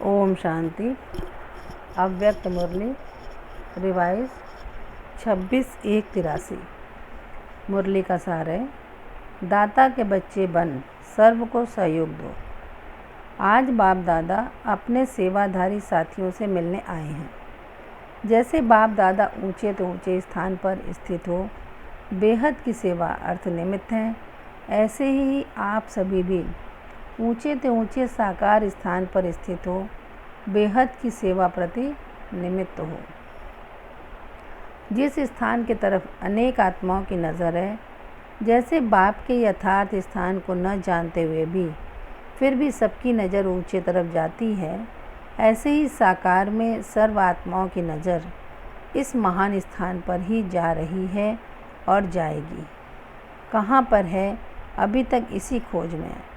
ओम शांति। अव्यक्त मुरली रिवाइज 26/1/83। मुरली का सार है, दाता के बच्चे बन सर्व को सहयोग दो। आज बाप दादा अपने सेवाधारी साथियों से मिलने आए हैं। जैसे बाप दादा ऊंचे तो ऊंचे स्थान पर स्थित हो, बेहद की सेवा अर्थ निमित्त हैं, ऐसे ही आप सभी भी ऊंचे ते ऊंचे साकार स्थान पर स्थित हो, बेहद की सेवा प्रति निमित्त हो। जिस स्थान की तरफ अनेक आत्माओं की नज़र है, जैसे बाप के यथार्थ स्थान को न जानते हुए भी फिर भी सबकी नज़र ऊंचे तरफ जाती है, ऐसे ही साकार में सर्व आत्माओं की नज़र इस महान स्थान पर ही जा रही है और जाएगी। कहाँ पर है, अभी तक इसी खोज में है।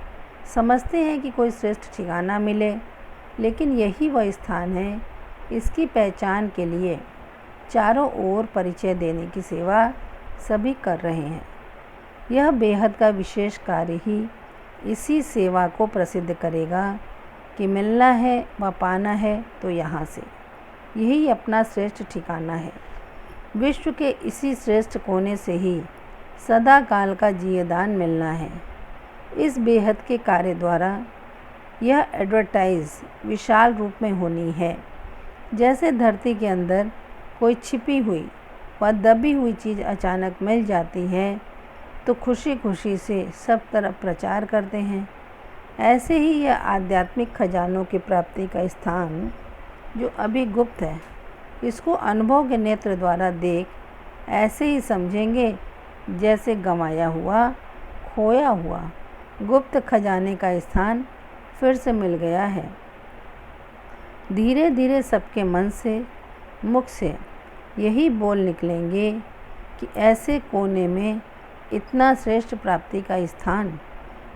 समझते हैं कि कोई श्रेष्ठ ठिकाना मिले, लेकिन यही वह स्थान है। इसकी पहचान के लिए चारों ओर परिचय देने की सेवा सभी कर रहे हैं। यह बेहद का विशेष कार्य ही इसी सेवा को प्रसिद्ध करेगा कि मिलना है व पाना है तो यहाँ से, यही अपना श्रेष्ठ ठिकाना है। विश्व के इसी श्रेष्ठ कोने से ही सदा काल का जीवदान मिलना है। इस बेहद के कार्य द्वारा यह एडवर्टाइज विशाल रूप में होनी है। जैसे धरती के अंदर कोई छिपी हुई व दबी हुई चीज़ अचानक मिल जाती है तो खुशी खुशी से सब तरफ प्रचार करते हैं, ऐसे ही यह आध्यात्मिक खजानों की प्राप्ति का स्थान जो अभी गुप्त है, इसको अनुभव के नेत्र द्वारा देख ऐसे ही समझेंगे जैसे गंवाया हुआ, खोया हुआ गुप्त खजाने का स्थान फिर से मिल गया है। धीरे धीरे सबके मन से, मुख से यही बोल निकलेंगे कि ऐसे कोने में इतना श्रेष्ठ प्राप्ति का स्थान,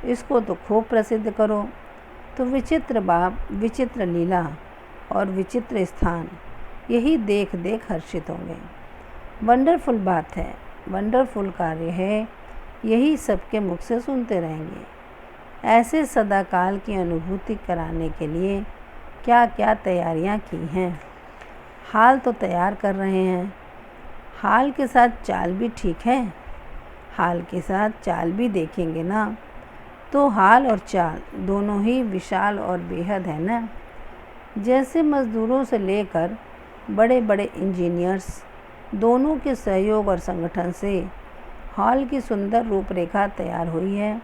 इसको तो खूब प्रसिद्ध करो। तो विचित्र बाप, विचित्र लीला और विचित्र स्थान यही देख देख हर्षित होंगे। वंडरफुल बात है, वंडरफुल कार्य है, यही सबके मुख से सुनते रहेंगे। ऐसे सदाकाल की अनुभूति कराने के लिए क्या क्या तैयारियां की हैं। हाल तो तैयार कर रहे हैं, हाल के साथ चाल भी ठीक है। हाल के साथ चाल भी देखेंगे ना, तो हाल और चाल दोनों ही विशाल और बेहद है ना। जैसे मज़दूरों से लेकर बड़े बड़े इंजीनियर्स दोनों के सहयोग और संगठन से हॉल की सुंदर रूपरेखा तैयार हुई है।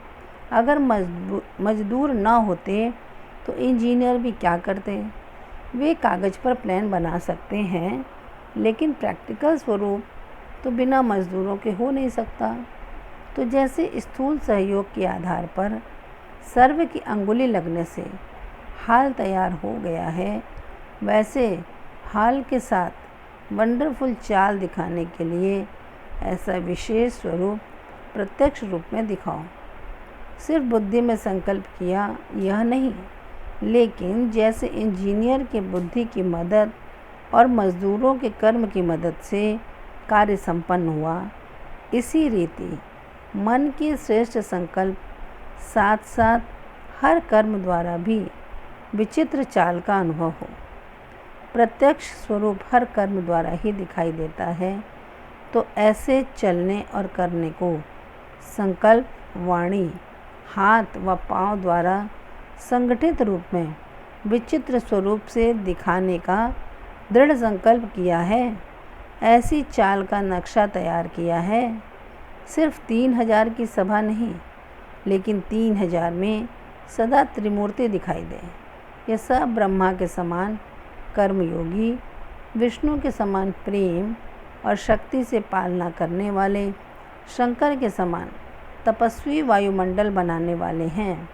अगर मजदूर न होते तो इंजीनियर भी क्या करते। वे कागज़ पर प्लान बना सकते हैं, लेकिन प्रैक्टिकल स्वरूप तो बिना मजदूरों के हो नहीं सकता। तो जैसे स्थूल सहयोग के आधार पर सर्व की अंगुली लगने से हाल तैयार हो गया है, वैसे हाल के साथ वंडरफुल चाल दिखाने के लिए ऐसा विशेष स्वरूप प्रत्यक्ष रूप में दिखाओ। सिर्फ बुद्धि में संकल्प किया यह नहीं, लेकिन जैसे इंजीनियर के बुद्धि की मदद और मजदूरों के कर्म की मदद से कार्य संपन्न हुआ, इसी रीति मन के श्रेष्ठ संकल्प साथ साथ हर कर्म द्वारा भी विचित्र चाल का अनुभव हो। प्रत्यक्ष स्वरूप हर कर्म द्वारा ही दिखाई देता है। तो ऐसे चलने और करने को संकल्प, वाणी, हाथ व पांव द्वारा संगठित रूप में विचित्र स्वरूप से दिखाने का दृढ़ संकल्प किया है। ऐसी चाल का नक्शा तैयार किया है। सिर्फ 3000 की सभा नहीं, लेकिन 3000 में सदा त्रिमूर्ति दिखाई दे। यह सब ब्रह्मा के समान कर्मयोगी, विष्णु के समान प्रेम और शक्ति से पालना करने वाले, शंकर के समान तपस्वी वायुमंडल बनाने वाले हैं।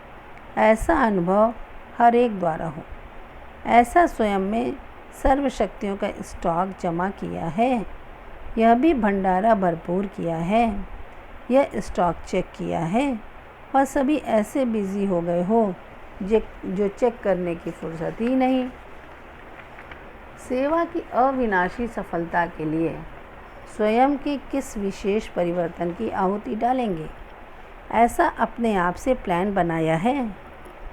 ऐसा अनुभव हर एक द्वारा हो। ऐसा स्वयं में सर्व शक्तियों का स्टॉक जमा किया है। यह भी भंडारा भरपूर किया है। यह स्टॉक चेक किया है और सभी ऐसे बिजी हो गए हो जो चेक करने की फुर्सत ही नहीं। सेवा की अविनाशी सफलता के लिए स्वयं के किस विशेष परिवर्तन की आहुति डालेंगे, ऐसा अपने आप से प्लान बनाया है।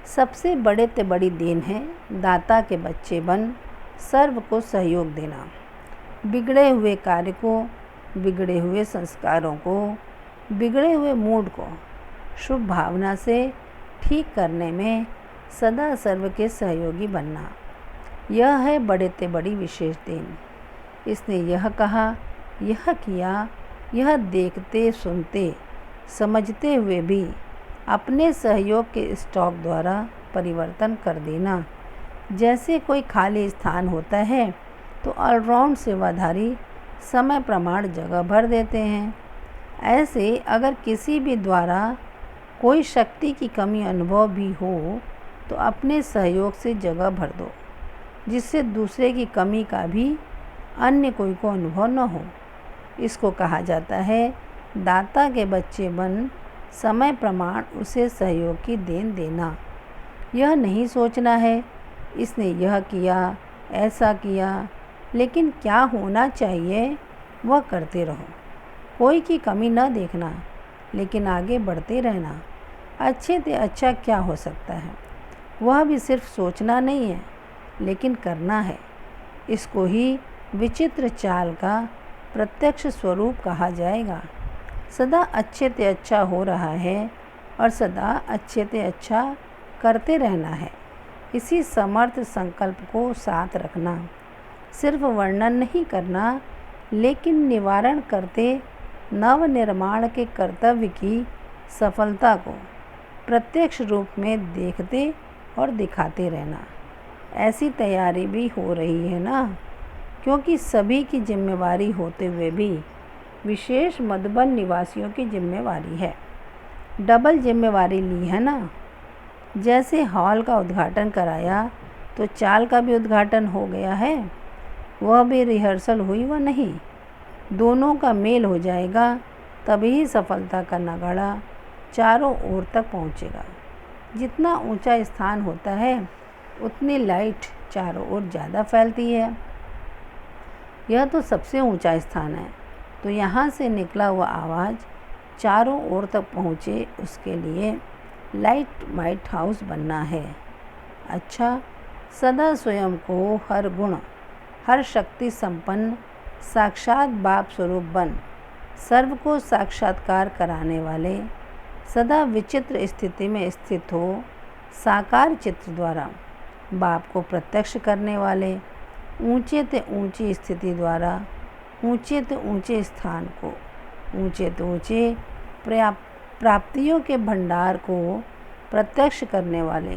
सबसे बड़े ते बड़ी देन है दाता के बच्चे बन सर्व को सहयोग देना। बिगड़े हुए कार्य को, बिगड़े हुए संस्कारों को, बिगड़े हुए मूड को शुभ भावना से ठीक करने में सदा सर्व के सहयोगी बनना, यह है बड़े ते बड़ी विशेष देन। इसने यह कहा, यह किया, यह देखते सुनते समझते हुए भी अपने सहयोग के स्टॉक द्वारा परिवर्तन कर देना। जैसे कोई खाली स्थान होता है तो ऑलराउंड सेवाधारी समय प्रमाण जगह भर देते हैं। ऐसे अगर किसी भी द्वारा कोई शक्ति की कमी अनुभव भी हो तो अपने सहयोग से जगह भर दो, जिससे दूसरे की कमी का भी अन्य कोई को अनुभव न हो। इसको कहा जाता है दाता के बच्चे बन समय प्रमाण उसे सहयोग की देन देना। यह नहीं सोचना है इसने यह किया, ऐसा किया, लेकिन क्या होना चाहिए वह करते रहो। कोई की कमी न देखना, लेकिन आगे बढ़ते रहना। अच्छे से अच्छा क्या हो सकता है, वह भी सिर्फ सोचना नहीं है, लेकिन करना है। इसको ही विचित्र चाल का प्रत्यक्ष स्वरूप कहा जाएगा। सदा अच्छे से अच्छा हो रहा है और सदा अच्छे से अच्छा करते रहना है। इसी समर्थ संकल्प को साथ रखना, सिर्फ वर्णन नहीं करना, लेकिन निवारण करते नव निर्माण के कर्तव्य की सफलता को प्रत्यक्ष रूप में देखते और दिखाते रहना। ऐसी तैयारी भी हो रही है ना, क्योंकि सभी की जिम्मेवारी होते हुए भी विशेष मधुबन निवासियों की जिम्मेवारी है। डबल जिम्मेवारी ली है ना। जैसे हॉल का उद्घाटन कराया तो चाल का भी उद्घाटन हो गया है, वह भी रिहर्सल हुई व नहीं, दोनों का मेल हो जाएगा, तभी सफलता का नगाड़ा चारों ओर तक पहुंचेगा। जितना ऊंचा स्थान होता है उतनी लाइट चारों ओर ज़्यादा फैलती है। यह तो सबसे ऊंचा स्थान है, तो यहाँ से निकला हुआ आवाज़ चारों ओर तक पहुँचे, उसके लिए लाइट वाइट हाउस बनना है। अच्छा, सदा स्वयं को हर गुण, हर शक्ति संपन्न साक्षात बाप स्वरूप बन सर्व को साक्षात्कार कराने वाले, सदा विचित्र स्थिति में स्थित हो साकार चित्र द्वारा बाप को प्रत्यक्ष करने वाले, ऊंचे ते ऊंची स्थिति द्वारा ऊंचे ते ऊंचे स्थान को, ऊंचे ते ऊंचे प्राप्तियों के भंडार को प्रत्यक्ष करने वाले,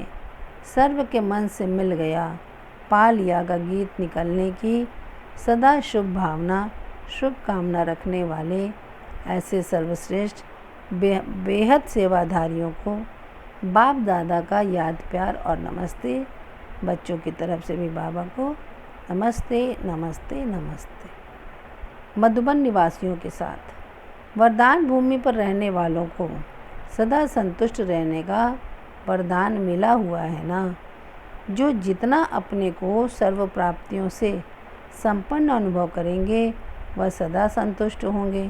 सर्व के मन से मिल गया पा लिया का गीत निकलने की सदा शुभ भावना, शुभ कामना रखने वाले ऐसे सर्वश्रेष्ठ बेहद सेवाधारियों को बाप दादा का याद प्यार और नमस्ते। बच्चों की तरफ से भी बाबा को नमस्ते नमस्ते नमस्ते। मधुबन निवासियों के साथ वरदान भूमि पर रहने वालों को सदा संतुष्ट रहने का वरदान मिला हुआ है ना। जो जितना अपने को सर्व प्राप्तियों से संपन्न अनुभव करेंगे वह सदा संतुष्ट होंगे।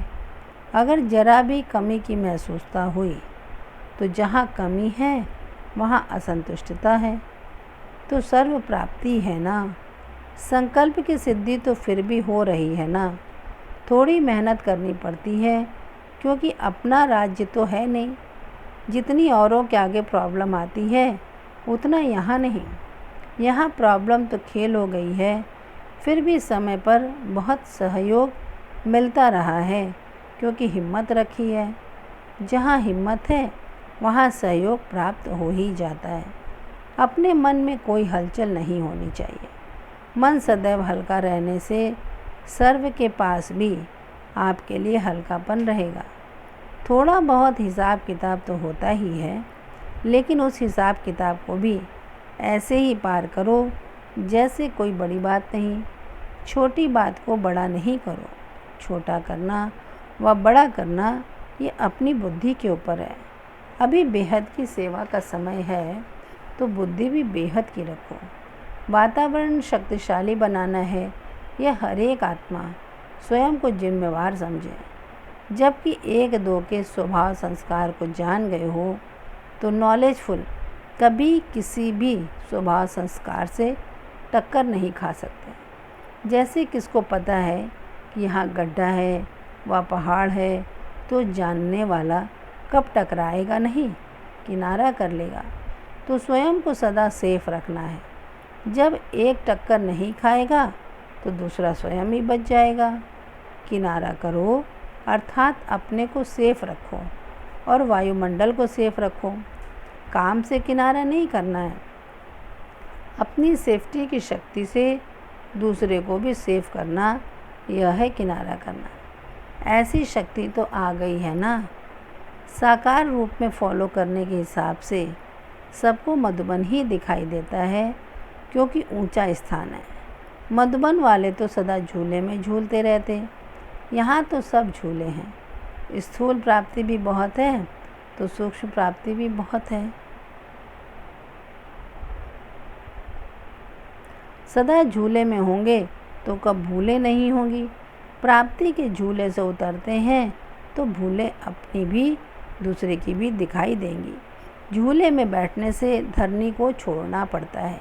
अगर जरा भी कमी की महसूसता हुई तो जहाँ कमी है वहाँ असंतुष्टता है, तो सर्व प्राप्ति है ना। संकल्प की सिद्धि तो फिर भी हो रही है ना। थोड़ी मेहनत करनी पड़ती है, क्योंकि अपना राज्य तो है नहीं। जितनी औरों के आगे प्रॉब्लम आती है उतना यहाँ नहीं। यहाँ प्रॉब्लम तो खेल हो गई है, फिर भी समय पर बहुत सहयोग मिलता रहा है, क्योंकि हिम्मत रखी है। जहाँ हिम्मत है वहाँ सहयोग प्राप्त हो ही जाता है। अपने मन में कोई हलचल नहीं होनी चाहिए। मन सदैव हल्का रहने से सर्व के पास भी आपके लिए हल्कापन रहेगा। थोड़ा बहुत हिसाब किताब तो होता ही है, लेकिन उस हिसाब किताब को भी ऐसे ही पार करो जैसे कोई बड़ी बात नहीं। छोटी बात को बड़ा नहीं करो। छोटा करना व बड़ा करना ये अपनी बुद्धि के ऊपर है। अभी बेहद की सेवा का समय है, तो बुद्धि भी बेहद की रखो। वातावरण शक्तिशाली बनाना है, यह हर एक आत्मा स्वयं को जिम्मेवार समझे। जबकि एक दो के स्वभाव संस्कार को जान गए हो तो नॉलेजफुल कभी किसी भी स्वभाव संस्कार से टक्कर नहीं खा सकते। जैसे किसको पता है कि यहाँ गड्ढा है, वह पहाड़ है, तो जानने वाला कब टकराएगा नहीं, किनारा कर लेगा। तो स्वयं को सदा सेफ रखना है। जब एक टक्कर नहीं खाएगा तो दूसरा स्वयं ही बच जाएगा। किनारा करो अर्थात अपने को सेफ रखो और वायुमंडल को सेफ रखो। काम से किनारा नहीं करना है, अपनी सेफ्टी की शक्ति से दूसरे को भी सेफ करना, यह है किनारा करना। ऐसी शक्ति तो आ गई है ना। साकार रूप में फॉलो करने के हिसाब से सबको मधुबन ही दिखाई देता है, क्योंकि ऊंचा स्थान है। मधुबन वाले तो सदा झूले में झूलते रहते, यहाँ तो सब झूले हैं। स्थूल प्राप्ति भी बहुत है तो सूक्ष्म प्राप्ति भी बहुत है। सदा झूले में होंगे तो कब भूले नहीं होंगी। प्राप्ति के झूले से उतरते हैं तो भूले अपनी भी दूसरे की भी दिखाई देंगी। झूले में बैठने से धरनी को छोड़ना पड़ता है,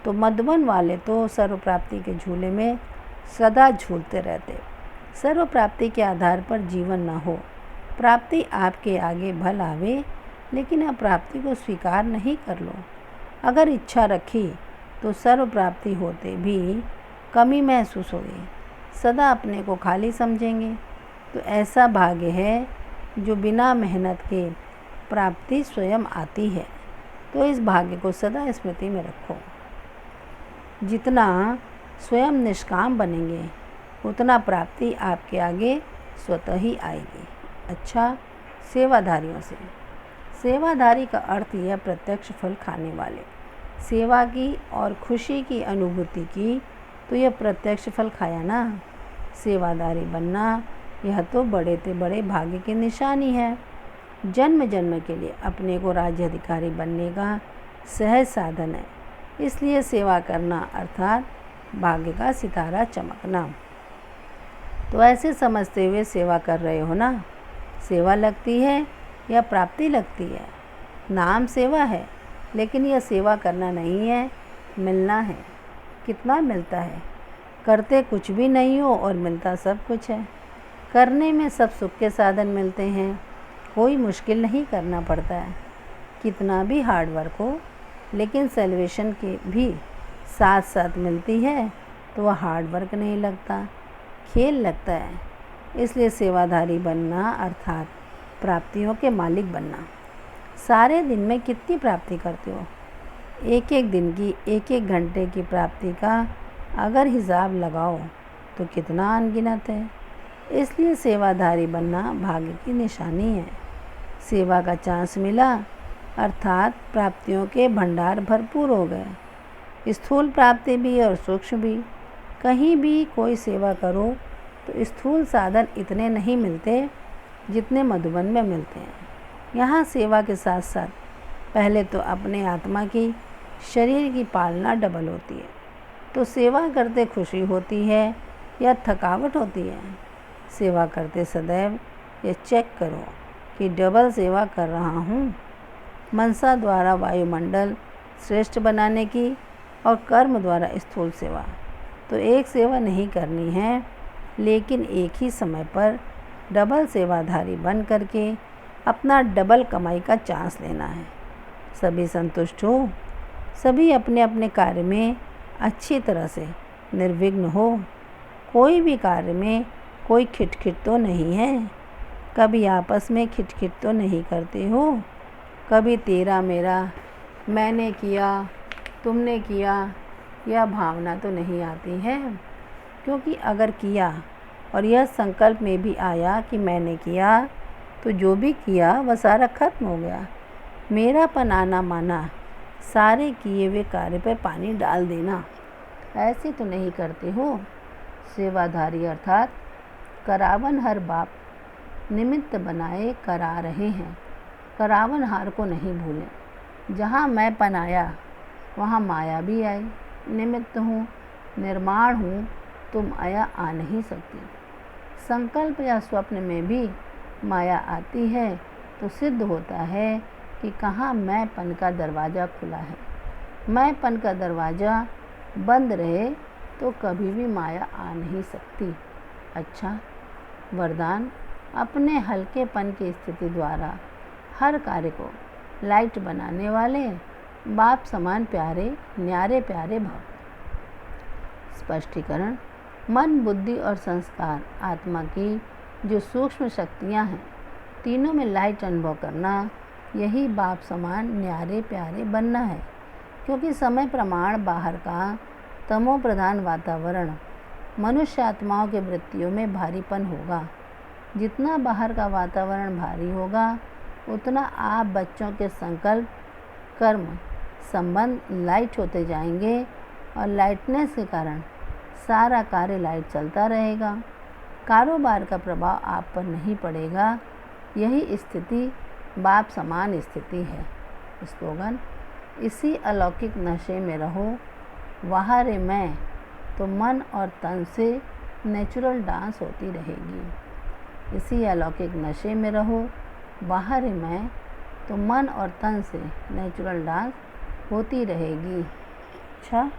तो मधुबन वाले तो सर्व प्राप्ति के झूले में सदा झूलते रहते। सर्व प्राप्ति के आधार पर जीवन न हो। प्राप्ति आपके आगे भल आवे, लेकिन अप्राप्ति को स्वीकार नहीं कर लो। अगर इच्छा रखी तो सर्व प्राप्ति होते भी कमी महसूस होगी, सदा अपने को खाली समझेंगे। तो ऐसा भाग्य है जो बिना मेहनत के प्राप्ति स्वयं आती है। तो इस भाग्य को सदा स्मृति में रखो। जितना स्वयं निष्काम बनेंगे उतना प्राप्ति आपके आगे स्वतः ही आएगी। अच्छा, सेवाधारियों से। सेवाधारी का अर्थ यह प्रत्यक्ष फल खाने वाले। सेवा की और खुशी की अनुभूति की तो यह प्रत्यक्ष फल खाया ना। सेवादारी बनना यह तो बड़े से बड़े भाग्य की निशानी है। जन्म जन्म के लिए अपने को राज्य अधिकारी बनने का सहज साधन है। इसलिए सेवा करना अर्थात भाग्य का सितारा चमकना। तो ऐसे समझते हुए सेवा कर रहे हो ना। सेवा लगती है या प्राप्ति लगती है। नाम सेवा है, लेकिन यह सेवा करना नहीं है, मिलना है। कितना मिलता है? करते कुछ भी नहीं हो और मिलता सब कुछ है। करने में सब सुख के साधन मिलते हैं, कोई मुश्किल नहीं करना पड़ता है। कितना भी हार्ड वर्क हो, लेकिन सेलिब्रेशन की भी साथ साथ मिलती है तो वह हार्ड वर्क नहीं लगता, खेल लगता है। इसलिए सेवाधारी बनना अर्थात प्राप्तियों के मालिक बनना। सारे दिन में कितनी प्राप्ति करते हो? एक एक दिन की, एक एक घंटे की प्राप्ति का अगर हिसाब लगाओ तो कितना अनगिनत है। इसलिए सेवाधारी बनना भाग्य की निशानी है। सेवा का चांस मिला अर्थात प्राप्तियों के भंडार भरपूर हो गए। स्थूल प्राप्ति भी और सूक्ष्म भी। कहीं भी कोई सेवा करो तो स्थूल साधन इतने नहीं मिलते जितने मधुबन में मिलते हैं। यहाँ सेवा के साथ साथ पहले तो अपने आत्मा की, शरीर की पालना डबल होती है। तो सेवा करते खुशी होती है या थकावट होती है? सेवा करते सदैव ये चेक करो कि डबल सेवा कर रहा हूँ। मनसा द्वारा वायुमंडल श्रेष्ठ बनाने की और कर्म द्वारा स्थूल सेवा। तो एक सेवा नहीं करनी है, लेकिन एक ही समय पर डबल सेवाधारी बन करके अपना डबल कमाई का चांस लेना है। सभी संतुष्ट हो, सभी अपने अपने कार्य में अच्छी तरह से निर्विघ्न हो। कोई भी कार्य में कोई खिटखिट तो नहीं है। कभी आपस में खिटखिट तो नहीं करते हो। कभी तेरा मेरा, मैंने किया, तुमने किया, यह भावना तो नहीं आती है। क्योंकि अगर किया और यह संकल्प में भी आया कि मैंने किया, तो जो भी किया वह सारा खत्म हो गया। मेरापन आना माना सारे किए हुए कार्य पर पानी डाल देना, ऐसे तो नहीं करते हो। सेवाधारी अर्थात करावन हर बाप निमित्त बनाए करा रहे हैं। करावन हार को नहीं भूलें। जहाँ मैंपन आया वहाँ माया भी आई। निमित्त हूँ, निर्माण हूँ, तो माया आ नहीं सकती। संकल्प या स्वप्न में भी माया आती है तो सिद्ध होता है कि कहाँ मैंपन का दरवाज़ा खुला है। मैंपन का दरवाज़ा बंद रहे तो कभी भी माया आ नहीं सकती। अच्छा, वरदान अपने हल्केपन की स्थिति द्वारा हर कार्य को लाइट बनाने वाले बाप समान प्यारे न्यारे प्यारे भव। स्पष्टीकरण, मन, बुद्धि और संस्कार आत्मा की जो सूक्ष्म शक्तियाँ हैं, तीनों में लाइट अनुभव करना, यही बाप समान न्यारे प्यारे बनना है। क्योंकि समय प्रमाण बाहर का तमो प्रधान वातावरण मनुष्य आत्माओं के वृत्तियों में भारीपन होगा। जितना बाहर का वातावरण भारी होगा उतना आप बच्चों के संकल्प, कर्म, संबंध लाइट होते जाएंगे और लाइटनेस के कारण सारा कार्य लाइट चलता रहेगा। कारोबार का प्रभाव आप पर नहीं पड़ेगा। यही स्थिति बाप समान स्थिति है। स्लोगन, इसी अलौकिक नशे में रहो, वहाँ रे मैं, तो मन और तन से नेचुरल डांस होती रहेगी। इसी अलौकिक नशे में रहो, वहाँ रे मैं, तो मन और तन से नेचुरल डांस होती रहेगी। अच्छा,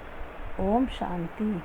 ओम शांति।